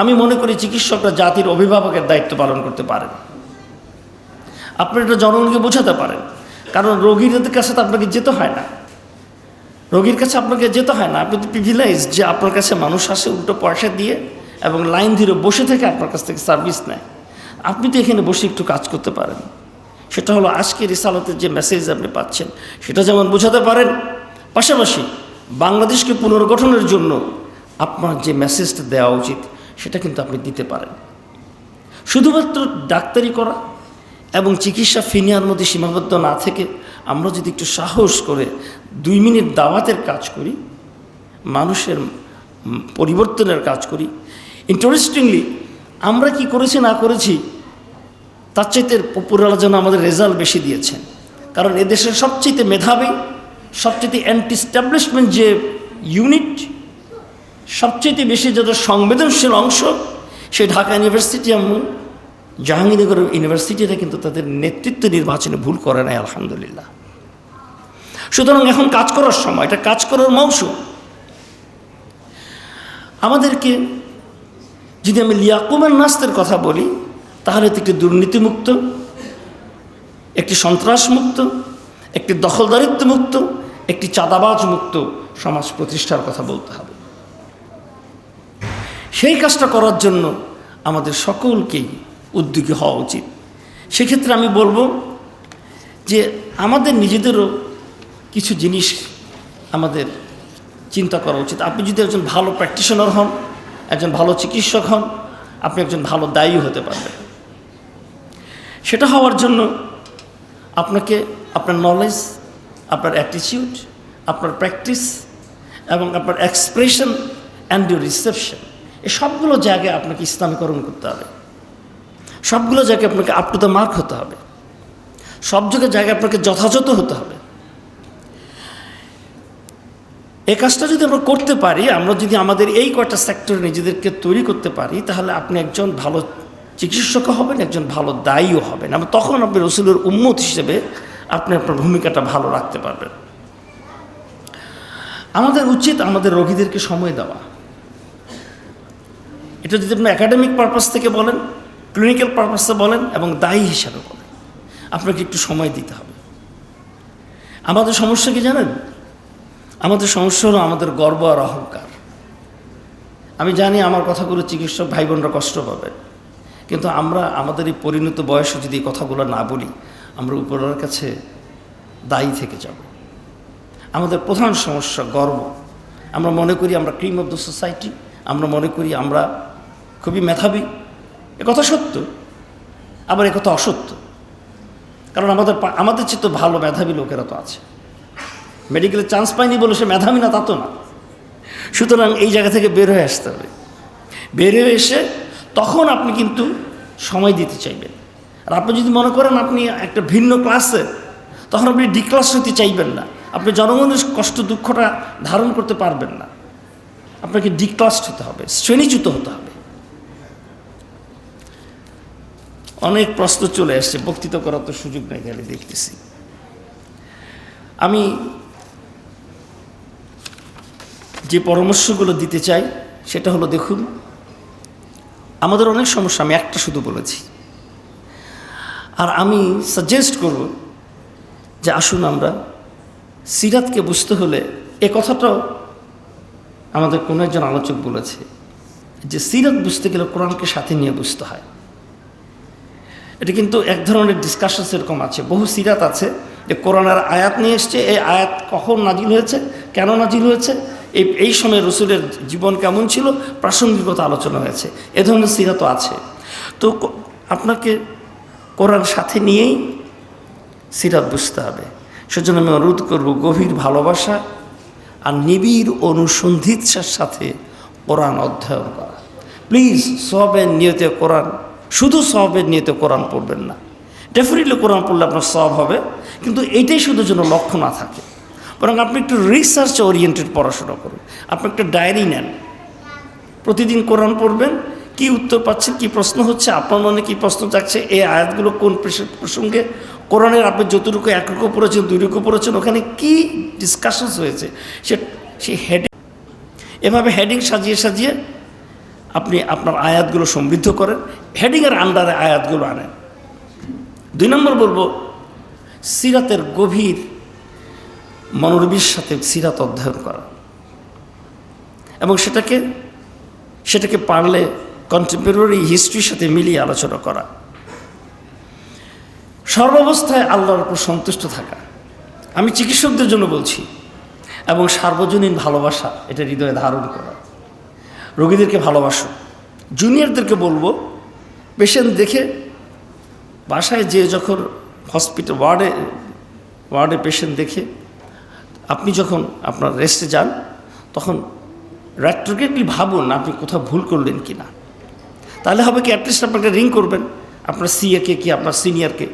আমি মনে করি চিকিৎসকরা জাতির অভিভাবকের দায়িত্ব পালন করতে পারেন। আপনি এটা জনগণকে বোঝাতে পারেন, কারণ রোগীদের কাছে তো আপনাকে যেতে হয় না, রোগীর কাছে আপনাকে যেতে হয় না। আপনি তো প্রিভিলেজ যে আপনার কাছে মানুষ আসে উল্টো পয়সা দিয়ে এবং লাইন ধরে বসে থেকে আপনার কাছ থেকে সার্ভিস নেয়। আপনি তো এখানে বসে একটু কাজ করতে পারেন। সেটা হলো আজকে রিসালাতের যে মেসেজ আপনি পাচ্ছেন সেটা যেমন বোঝাতে পারেন, পাশাপাশি বাংলাদেশকে পুনর্গঠনের জন্য আপনার যে মেসেজটা দেওয়া উচিত সেটা কিন্তু আপনি দিতে পারেন। শুধুমাত্র ডাক্তারি করা এবং চিকিৎসা ফি নেওয়ার মধ্যে সীমাবদ্ধ না থেকে আমরা যদি একটু সাহস করে 2 মিনিট দাওয়াতের কাজ করি, মানুষের পরিবর্তনের কাজ করি। ইন্টারেস্টিংলি আমরা কি করেছি না করেছি তার চাইতে উপরওয়ালা যেন আমাদের রেজাল্ট বেশি দিয়েছেন, কারণ এদেশের সবচেয়ে মেধাবী, সবচেয়ে অ্যান্টি স্ট্যাবলিশমেন্ট যে ইউনিট, সবচেয়ে বেশি যাদের সংবেদনশীল অংশ, সেই ঢাকা ইউনিভার্সিটি এবং জাহাঙ্গীরনগর ইউনিভার্সিটিটা কিন্তু তাদের নেতৃত্ব নির্বাচনে ভুল করে নাই, আলহামদুলিল্লাহ। সুতরাং এখন কাজ করার সময়, এটা কাজ করার মৌসুম। আমাদেরকে যদি আমি লিয়াকুমের নাস্তের কথা বলি, তাহলে একটি দুর্নীতিমুক্ত, একটি সন্ত্রাসমুক্ত, একটি দখলদারিত্ব মুক্ত, একটি চাঁদাবাজ মুক্ত সমাজ প্রতিষ্ঠার কথা বলতে হবে। সেই কাজটা করার জন্য আমাদের সকলকেই উদ্যোগী হওয়া উচিত। সেক্ষেত্রে আমি বলবো যে আমাদের নিজেদেরও কিছু জিনিস আমাদের চিন্তা করা উচিত। আপনি যদি একজন ভালো প্র্যাকটিশনার হন, একজন ভালো চিকিৎসক হন, আপনি একজন ভালো দায়ী হতে পারবেন। সেটা হওয়ার জন্য আপনাকে আপনার নলেজ, আপনার অ্যাটিটিউড, আপনার প্র্যাকটিস এবং আপনার এক্সপ্রেশন অ্যান্ড ইউর রিসেপশন, এই সবগুলো জায়গায় আপনাকে ইসলামীকরণ করতে হবে। সবগুলো জায়গায় আপনাকে আপ টু দ্য মার্ক হতে হবে। সব জায়গায় আপনাকে যথাযথ হতে হবে। এই কাজটা যদি আমরা করতে পারি, আমরা যদি আমাদের এই কয়টা সেক্টরে নিজেদেরকে তৈরি করতে পারি, তাহলে আপনি একজন ভালো চিকিৎসকও হবেন, একজন ভালো দায়ীও হবেন। এবং তখন আপনি রসুলের উম্মত হিসেবে আপনি আপনার ভূমিকাটা ভালো রাখতে পারবেন। আমাদের উচিত আমাদের রোগীদেরকে সময় দেওয়া। এটা যদি আপনি একাডেমিক পারপাস থেকে বলেন, ক্লিনিক্যাল পারপাসে বলেন এবং দায়ী হিসাবে বলেন, আপনাকে একটু সময় দিতে হবে। আমাদের সমস্যা কি জানেন? আমাদের সমস্যা হলো আমাদের গর্ব আর অহংকার। আমি জানি আমার কথাগুলো চিকিৎসক ভাই বোনরা কষ্ট পাবে, কিন্তু আমরা আমাদের এই পরিণত বয়সে যদি এই কথাগুলো না বলি, আমরা উপরের কাছে দায়ী থেকে যাব। আমাদের প্রধান সমস্যা গর্ব। আমরা মনে করি আমরা ক্রিম অফ দ্য সোসাইটি, আমরা মনে করি আমরা খুবই মেধাবী। একথা সত্য, আবার একথা অসত্য, কারণ আমাদের চেয়ে তো ভালো মেধাবী লোকেরা তো আছে। মেডিকেলে চান্স পায়নি বলে সে মেধাবী না, তা তো না। সুতরাং এই জায়গা থেকে বের হয়ে আসতে হবে। বের হয়ে এসে তখন আপনি কিন্তু সময় দিতে চাইবেন। আর আপনি যদি মনে করেন আপনি একটা ভিন্ন ক্লাসে, তখন আপনি ডি ক্লাস হতে চাইবেন না। আপনি জনগণের কষ্ট দুঃখটা ধারণ করতে পারবেন না। আপনাকে ডি ক্লাস হতে হবে, শ্রেণীচ্যুত হতে হবে। অনেক প্রশ্ন চলে আসছে, বক্তৃতা করার তো সুযোগ নেই, গেলে দেখতেছি। আমি যে পরামর্শগুলো দিতে চাই সেটা হলো, দেখুন আমাদের অনেক সমস্যা, আমি একটা শুধু বলেছি। আর আমি সাজেস্ট করব যে আসুন আমরা সিরাতকে বুঝতে হলে, এ কথাটাও আমাদের কোনো একজন আলোচক বলেছে যে সিরাত বুঝতে গেলে কোরআনকে সাথে নিয়ে বুঝতে হয়। এটা কিন্তু এক ধরনের ডিসকাশনস এরকম আছে, বহু সিরাত আছে যে কোরআনের আয়াত নিয়ে এসছে, এই আয়াত কখন নাজিল হয়েছে, কেন নাজিল হয়েছে, এই সময় রসুলের জীবন কেমন ছিল, প্রাসঙ্গিকতা আলোচনা হয়েছে। এ ধরনের সিরাতও আছে। তো আপনাকে কোরআন সাথে নিয়েই সিরাত বুঝতে হবে। সেজন্য আমি অনুরোধ করব, গভীর ভালোবাসা আর নিবিড় অনুসন্ধিৎসার সাথে কোরআন অধ্যয়ন করা। প্লিজ সওয়াবের নিয়তে কোরআন, শুধু সওয়াবের নিয়তে কোরআন পড়বেন না। ডেফিনেটলি কোরআন পড়লে আপনার সওয়াব হবে, কিন্তু এইটাই শুধু যেন লক্ষ্য না থাকে, বরং আপনি একটু রিসার্চ ওরিয়েন্টেড পড়াশোনা করুন। আপনি একটা ডায়েরি নেন, প্রতিদিন কোরআন পড়বেন, কি উত্তর পাচ্ছেন, কি প্রশ্ন হচ্ছে, আপনার মনে কী প্রশ্ন থাকছে, এই আয়াতগুলো কোন প্রসঙ্গে, কোরআনের আপনি যতটুকু 1 রুকু পড়েছেন, 2 রুকু পড়েছেন, ওখানে কি ডিসকাশনস হয়েছে, সেই হেডিং, এভাবে হেডিং সাজিয়ে সাজিয়ে আপনি আপনার আয়াতগুলো সমৃদ্ধ করেন, হেডিংয়ের আন্ডারে আয়াতগুলো আনেন। 2 নম্বর বলবো, সিরাতের গভীর মনোরবির সাথে সিরাত অধ্যয়ন করা এবং সেটাকে পারলে কন্টেম্পোরারি হিস্ট্রির সাথে মিলিয়ে আলোচনা করা। সর্বাবস্থায় আল্লাহর উপর সন্তুষ্ট থাকা, আমি চিকিৎসকদের জন্য বলছি, এবং সার্বজনীন ভালোবাসা এটা হৃদয়ে ধারণ করা। রোগীদেরকে ভালোবাসো। জুনিয়রদেরকে বলবো, পেশেন্ট দেখে বাসায় যে যখন হসপিটাল ওয়ার্ডে পেশেন্ট দেখে আপনি যখন আপনার রেস্টে যান, তখন রেট্রোগ্রেডলি ভাবুন আপনি কোথাও ভুল করলেন কি না। তাহলে হবে কি, অ্যাটলিস্ট আপনাকে রিং করবেন আপনার সিএকে কি আপনার সিনিয়রকে,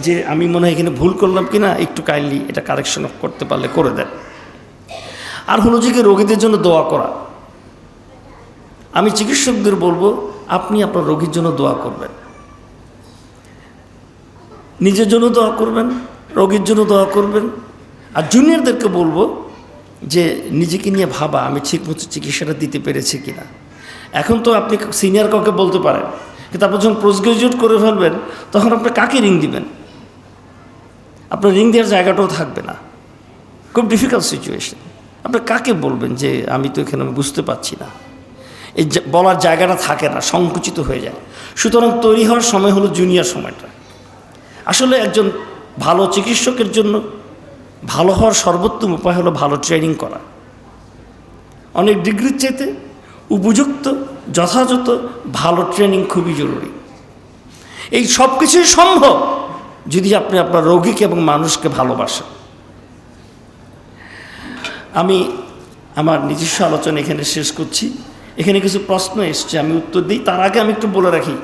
যে আমি মনে হয় এখানে ভুল করলাম কি না, একটু কাইন্ডলি এটা কারেকশন করতে পারলে করে দেন। আর হলো যে রোগীদের জন্য দোয়া করা। আমি চিকিৎসকদের বলবো, আপনি আপনার রোগীর জন্য দোয়া করবেন, নিজের জন্য দোয়া করবেন, রোগীর জন্য দোয়া করবেন। আর জুনিয়রদেরকে বলবো যে নিজেকে নিয়ে ভাবা, আমি ঠিকমতো চিকিৎসাটা দিতে পেরেছি কিনা। এখন তো আপনি সিনিয়র কাউকে বলতে পারেন, কিন্তু আপনি যখন পোস্ট গ্রাজুয়েট করে ফেলবেন, তখন আপনি কাকে রিং দিবেন? আপনার রিং দেওয়ার জায়গাটাও থাকবে না। খুব ডিফিকাল্ট সিচুয়েশন। আপনি কাকে বলবেন যে আমি তো এখানে বুঝতে পারছি না? এই বলার জায়গাটা থাকে না, সংকুচিত হয়ে যায়। সুতরাং তৈরি হওয়ার সময় হলো জুনিয়র সময়টা। আসলে একজন ভালো চিকিৎসকের জন্য ভালো হওয়ার সর্বোত্তম উপায় হলো ভালো ট্রেনিং করা। অনেক ডিগ্রির চাইতে উপযুক্ত যথাযথ ভালো ট্রেনিং খুবই জরুরি। এই সব কিছুই সম্ভব যদি আপনি আপনার রোগীকে এবং মানুষকে ভালোবাসেন। আমি আমার নিজস্ব আলোচনা এখানে শেষ করছি। এখানে কিছু প্রশ্ন এসছে, আমি উত্তর দিই। তার আগে আমি একটু বলে রাখি,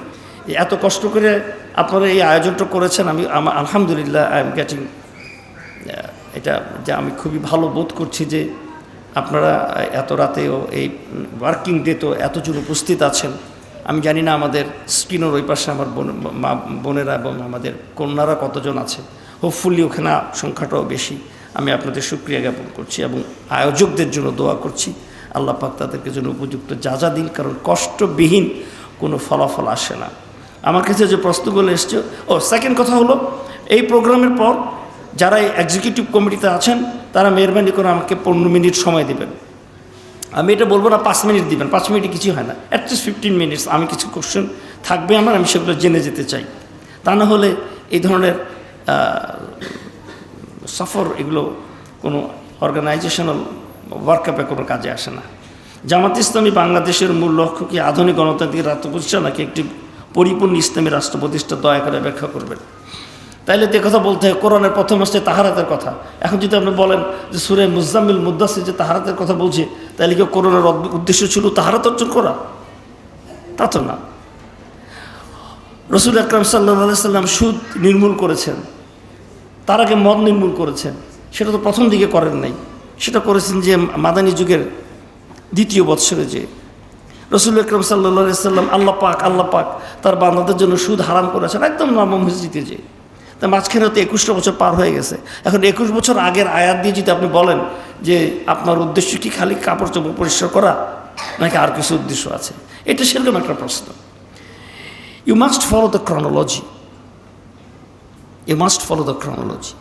এত কষ্ট করে আপনারা এই আয়োজনটা করেছেন, আমার আলহামদুলিল্লাহ আই এম গেটিং এটা, যে আমি খুবই ভালো বোধ করছি যে আপনারা এত রাতেও এই ওয়ার্কিং ডেতেও এতজন উপস্থিত আছেন। আমি জানি না আমাদের স্ক্রিনের ওই পাশে আমার বোনেরা এবং আমাদের কন্যারা কতজন আছে। হোপফুলি ওখানে সংখ্যাটাও বেশি। আমি আপনাদের শুকরিয়া জ্ঞাপন করছি এবং আয়োজকদের জন্য দোয়া করছি, আল্লাহ পাক তাদেরকে জন্য উপযুক্ত যা দিন, কারণ কষ্টবিহীন কোনো ফলাফল আসে না। আমার কাছে যে প্রশ্নগুলো এসছে, সেকেন্ড কথা হলো, এই প্রোগ্রামের পর যারা এক্সিকিউটিভ কমিটিতে আছেন তারা মেহরবানি করে আমাকে 15 মিনিট সময় দেবেন। আমি এটা বলবো না 5 মিনিট দিবেন, 5 মিনিটে কিছু হয় না, অ্যাটলিস্ট 15 মিনিটস। আমি কিছু কোশ্চেন থাকবে আমার, আমি সেগুলো জেনে যেতে চাই। তা না হলে এই ধরনের সফর এগুলো কোনো অর্গানাইজেশনাল ওয়ার্কআপে কোনো কাজে আসে না। জামাত ইসলামী বাংলাদেশের মূল লক্ষ্য কি আধুনিক গণতান্ত্রিক রাষ্ট্র প্রতিষ্ঠা নাকি একটি পরিপূর্ণ ইসলামী রাষ্ট্র প্রতিষ্ঠা? দয়া করে ব্যাখ্যা করবেন। তাইলে তো কথা বলতে হয়, কোরআনের প্রথম আসছে তাহারাতের কথা। এখন যদি আপনি বলেন যে সূরা মুজাম্মিল মুদ্দাসির যে তাহারাতের কথা বলছে, তাহলে কি কোরআনের উদ্দেশ্য ছিল তাহারাত অর্জন করা? তা তো না। রাসূল আকরাম সাল্লাল্লাহু আলাইহি সাল্লাম সুদ নির্মূল করেছেন, তার আগে মদ নির্মূল করেছেন। সেটা তো প্রথম দিকে করেন নাই, সেটা করেছেন যে মাদানী যুগের 2য় বৎসরে। যে রাসূল আকরাম সাল্লাল্লাহু আলাইহি সাল্লাম আল্লাহ পাক তার বান্দাদের জন্য সুদ হারাম করেছেন একদম নবম হিজরিতে। যে তা মাঝখানে তো 21টা বছর পার হয়ে গেছে। এখন 21 বছর আগের আয়াত দিয়ে যদি আপনি বলেন যে আপনার উদ্দেশ্য কি খালি কাপড় চোপড় পরিষ্কার করা, নাকি আর কিছু উদ্দেশ্য আছে, এটা সেরকম একটা প্রশ্ন। You must follow the chronology, you must follow the chronology.